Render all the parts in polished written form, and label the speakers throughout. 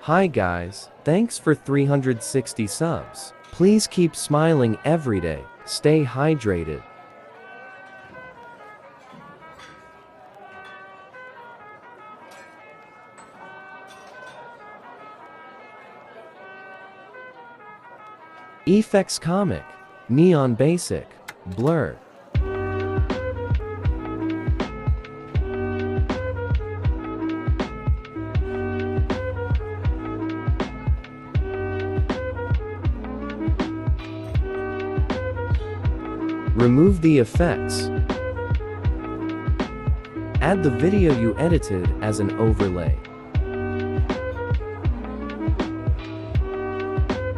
Speaker 1: Hi guys, thanks for 360 subs. Please keep smiling every day. Stay hydrated. Effects Comic, Neon Basic, Blur. Remove the effects. Add the video you edited as an overlay.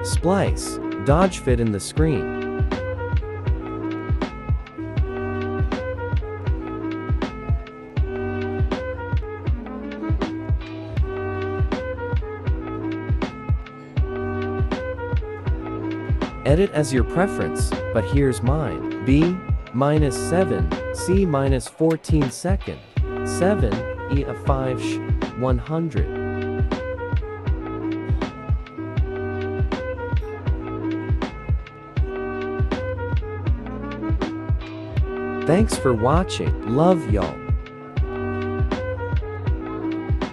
Speaker 1: Splice, dodge fit in the screen. Edit as your preference, but here's mine. B-7, C-14 second, 7, E-5 sh, 100. Thanks for watching. Love y'all.